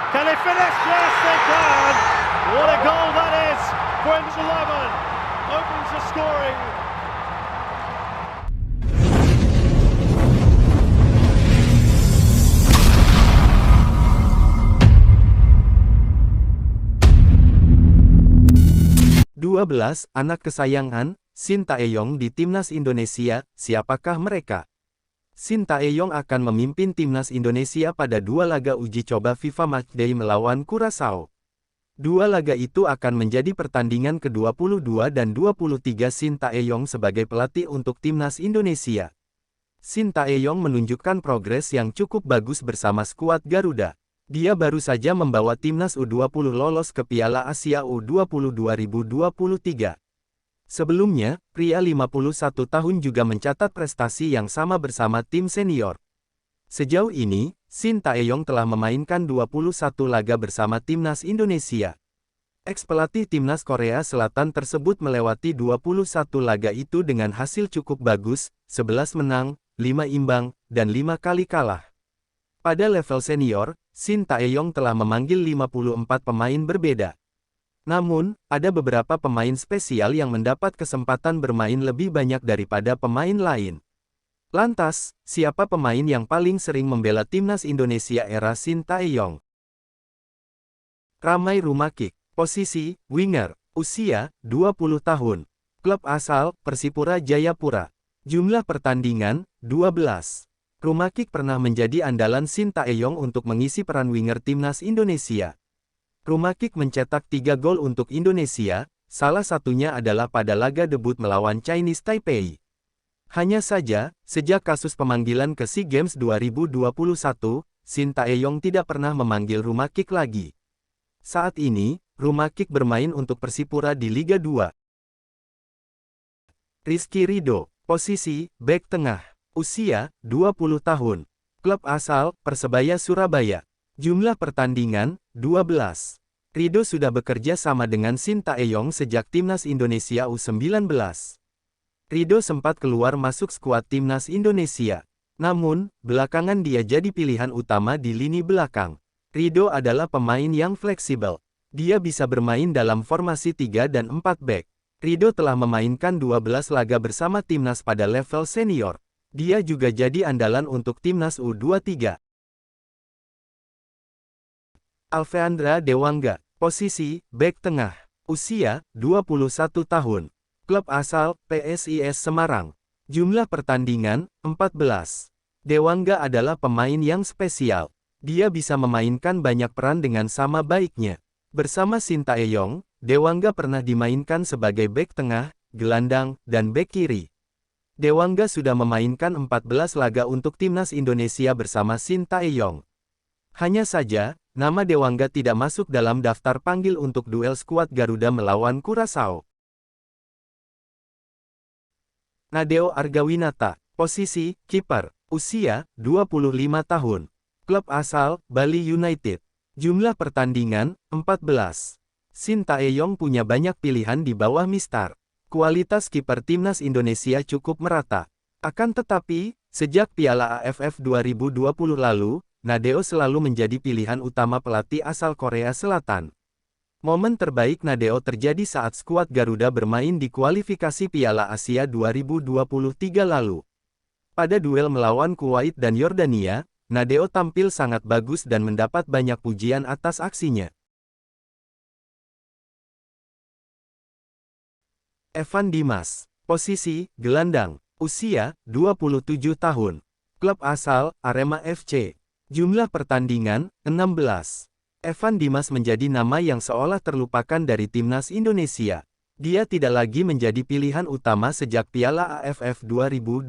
Can they finish? Yes, they can. What a goal that is for Inter 11. Opens the scoring. Anak kesayangan, Shin Tae-yong di Timnas Indonesia, siapakah mereka? Shin Tae-yong akan memimpin Timnas Indonesia pada dua laga uji coba FIFA Matchday melawan Curaçao. Dua laga itu akan menjadi pertandingan ke-22 dan 23 Shin Tae-yong sebagai pelatih untuk Timnas Indonesia. Shin Tae-yong menunjukkan progres yang cukup bagus bersama skuad Garuda. Dia baru saja membawa Timnas U20 lolos ke Piala Asia U20 2023. Sebelumnya, pria 51 tahun juga mencatat prestasi yang sama bersama tim senior. Sejauh ini, Shin Tae-yong telah memainkan 21 laga bersama Timnas Indonesia. Ex-pelatih Timnas Korea Selatan tersebut melewati 21 laga itu dengan hasil cukup bagus, 11 menang, 5 imbang, dan 5 kali kalah. Pada level senior, Shin Tae-yong telah memanggil 54 pemain berbeda. Namun, ada beberapa pemain spesial yang mendapat kesempatan bermain lebih banyak daripada pemain lain. Lantas, siapa pemain yang paling sering membela Timnas Indonesia era Shin Tae-yong? Ramai Rumakik, posisi, winger, usia, 20 tahun. Klub asal, Persipura Jayapura. Jumlah pertandingan, 12. Rumakik pernah menjadi andalan Shin Tae-yong untuk mengisi peran winger Timnas Indonesia. Rumakik mencetak 3 gol untuk Indonesia, salah satunya adalah pada laga debut melawan Chinese Taipei. Hanya saja, sejak kasus pemanggilan ke SEA Games 2021, Shin Tae-yong tidak pernah memanggil Rumakik lagi. Saat ini, Rumakik bermain untuk Persipura di Liga 2. Rizky Ridho, posisi, bek tengah. Usia, 20 tahun. Klub asal, Persebaya Surabaya. Jumlah pertandingan, 12. Ridho sudah bekerja sama dengan Shin Tae-yong sejak Timnas Indonesia U19. Ridho sempat keluar masuk skuad Timnas Indonesia. Namun, belakangan dia jadi pilihan utama di lini belakang. Ridho adalah pemain yang fleksibel. Dia bisa bermain dalam formasi 3 dan 4 bek. Ridho telah memainkan 12 laga bersama Timnas pada level senior. Dia juga jadi andalan untuk Timnas U23. Alfeandra Dewangga, posisi, bek tengah. Usia, 21 tahun. Klub asal, PSIS Semarang. Jumlah pertandingan, 14. Dewangga adalah pemain yang spesial. Dia bisa memainkan banyak peran dengan sama baiknya. Bersama Shin Tae-yong, Dewangga pernah dimainkan sebagai bek tengah, gelandang, dan bek kiri. Dewangga sudah memainkan 14 laga untuk Timnas Indonesia bersama Shin Tae-yong. Hanya saja, nama Dewangga tidak masuk dalam daftar panggil untuk duel skuad Garuda melawan Curaçao. Nadeo Argawinata, posisi, kiper. Usia, 25 tahun. Klub asal, Bali United. Jumlah pertandingan, 14. Shin Tae-yong punya banyak pilihan di bawah Mistar. Kualitas kiper Timnas Indonesia cukup merata. Akan tetapi, sejak Piala AFF 2020 lalu, Nadeo selalu menjadi pilihan utama pelatih asal Korea Selatan. Momen terbaik Nadeo terjadi saat skuad Garuda bermain di kualifikasi Piala Asia 2023 lalu. Pada duel melawan Kuwait dan Yordania, Nadeo tampil sangat bagus dan mendapat banyak pujian atas aksinya. Evan Dimas, posisi, gelandang, usia, 27 tahun. Klub asal, Arema FC. Jumlah pertandingan, 16. Evan Dimas menjadi nama yang seolah terlupakan dari Timnas Indonesia. Dia tidak lagi menjadi pilihan utama sejak Piala AFF 2020.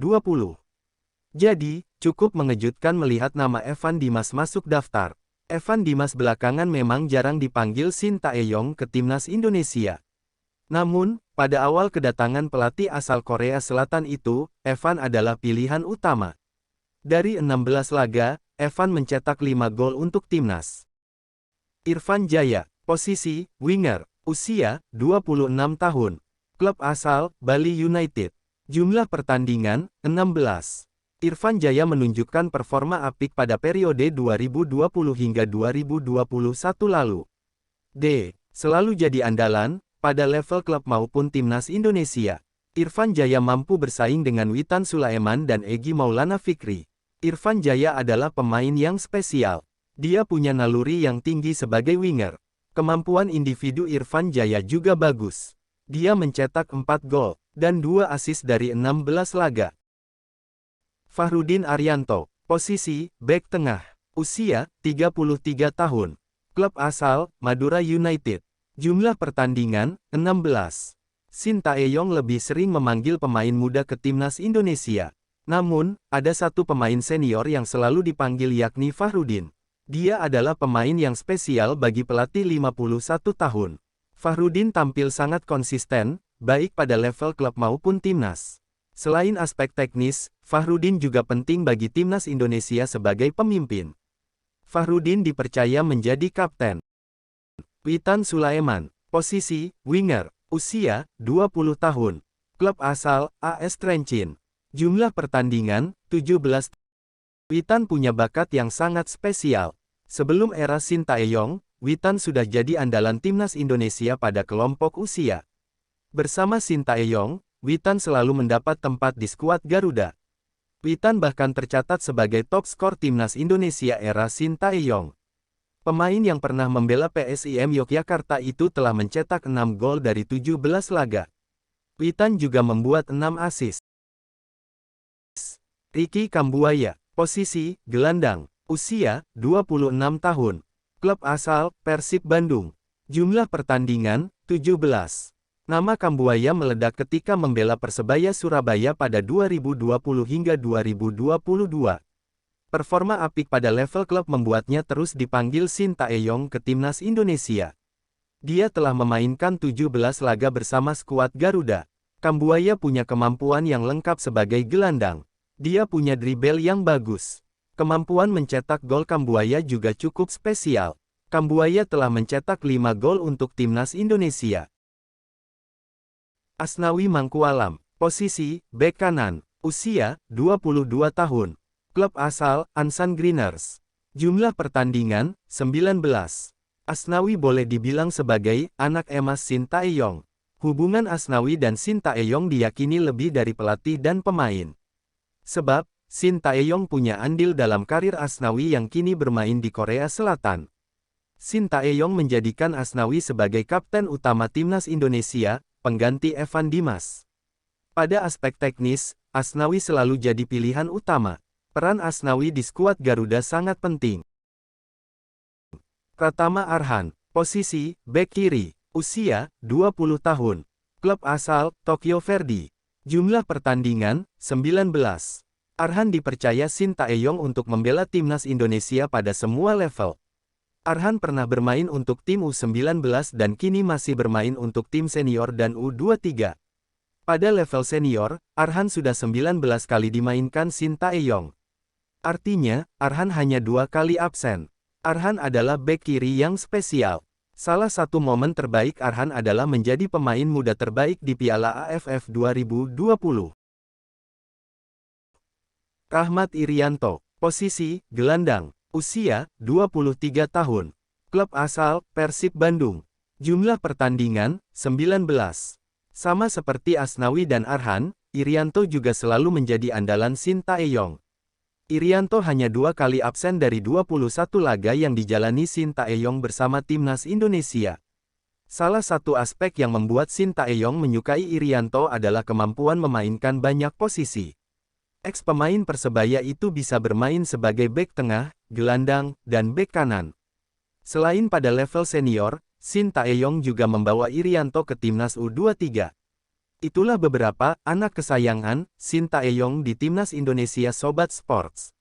Jadi, cukup mengejutkan melihat nama Evan Dimas masuk daftar. Evan Dimas belakangan memang jarang dipanggil Shin Tae-yong ke Timnas Indonesia. Namun, pada awal kedatangan pelatih asal Korea Selatan itu, Evan adalah pilihan utama. Dari 16 laga, Evan mencetak 5 gol untuk Timnas. Irfan Jaya, posisi, winger, usia, 26 tahun. Klub asal, Bali United. Jumlah pertandingan, 16. Irfan Jaya menunjukkan performa apik pada periode 2020 hingga 2021 lalu. D. Selalu jadi andalan, pada level klub maupun timnas Indonesia. Irfan Jaya mampu bersaing dengan Witan Sulaiman dan Egy Maulana Fikri. Irfan Jaya adalah pemain yang spesial. Dia punya naluri yang tinggi sebagai winger. Kemampuan individu Irfan Jaya juga bagus. Dia mencetak 4 gol, dan 2 assist dari 16 laga. Fahrudin Arianto, posisi, bek tengah. Usia, 33 tahun. Klub asal, Madura United. Jumlah pertandingan, 16. Shin Tae-yong lebih sering memanggil pemain muda ke timnas Indonesia. Namun, ada satu pemain senior yang selalu dipanggil yakni Fahrudin. Dia adalah pemain yang spesial bagi pelatih 51 tahun. Fahrudin tampil sangat konsisten, baik pada level klub maupun timnas. Selain aspek teknis, Fahrudin juga penting bagi timnas Indonesia sebagai pemimpin. Fahrudin dipercaya menjadi kapten. Witan Sulaiman, posisi, winger, usia, 20 tahun. Klub asal, AS Trencin. Jumlah pertandingan, 17. Witan punya bakat yang sangat spesial. Sebelum era Shin Tae-yong, Witan sudah jadi andalan timnas Indonesia pada kelompok usia. Bersama Shin Tae-yong, Witan selalu mendapat tempat di skuad Garuda. Witan bahkan tercatat sebagai top skor timnas Indonesia era Shin Tae-yong. Pemain yang pernah membela PSIM Yogyakarta itu telah mencetak 6 gol dari 17 laga. Witan juga membuat 6 assist. Ricky Kambuaya, posisi, gelandang, usia, 26 tahun. Klub asal, Persib Bandung. Jumlah pertandingan, 17. Nama Kambuaya meledak ketika membela Persebaya Surabaya pada 2020 hingga 2022. Performa apik pada level klub membuatnya terus dipanggil Shin Tae-yong ke timnas Indonesia. Dia telah memainkan 17 laga bersama skuad Garuda. Kambuaya punya kemampuan yang lengkap sebagai gelandang. Dia punya dribble yang bagus. Kemampuan mencetak gol Kambuaya juga cukup spesial. Kambuaya telah mencetak 5 gol untuk timnas Indonesia. Asnawi Mangkualam, posisi, bek kanan, usia, 22 tahun. Klub asal, Ansan Greeners. Jumlah pertandingan, 19. Asnawi boleh dibilang sebagai anak emas Shin Tae-yong. Hubungan Asnawi dan Shin Tae-yong diyakini lebih dari pelatih dan pemain. Sebab, Shin Tae-yong punya andil dalam karir Asnawi yang kini bermain di Korea Selatan. Shin Tae-yong menjadikan Asnawi sebagai kapten utama timnas Indonesia, pengganti Evan Dimas. Pada aspek teknis, Asnawi selalu jadi pilihan utama. Peran Asnawi di skuad Garuda sangat penting. Pratama Arhan, posisi, bek kiri, usia, 20 tahun. Klub asal, Tokyo Verdy. Jumlah pertandingan, 19. Arhan dipercaya Shin Tae-yong untuk membela timnas Indonesia pada semua level. Arhan pernah bermain untuk tim U19 dan kini masih bermain untuk tim senior dan U23. Pada level senior, Arhan sudah 19 kali dimainkan Shin Tae-yong. Artinya, Arhan hanya 2 kali absen. Arhan adalah bek kiri yang spesial. Salah satu momen terbaik Arhan adalah menjadi pemain muda terbaik di Piala AFF 2020. Rahmat Irianto, posisi, gelandang, usia, 23 tahun. Klub asal, Persib Bandung. Jumlah pertandingan, 19. Sama seperti Asnawi dan Arhan, Irianto juga selalu menjadi andalan Shin Tae-yong. Irianto hanya 2 kali absen dari 21 laga yang dijalani Shin Tae-yong bersama timnas Indonesia. Salah satu aspek yang membuat Shin Tae-yong menyukai Irianto adalah kemampuan memainkan banyak posisi. Ex-pemain Persebaya itu bisa bermain sebagai bek tengah, gelandang, dan bek kanan. Selain pada level senior, Shin Tae-yong juga membawa Irianto ke timnas U23. Itulah beberapa anak kesayangan Shin Tae-yong di timnas Indonesia Sobat Sports.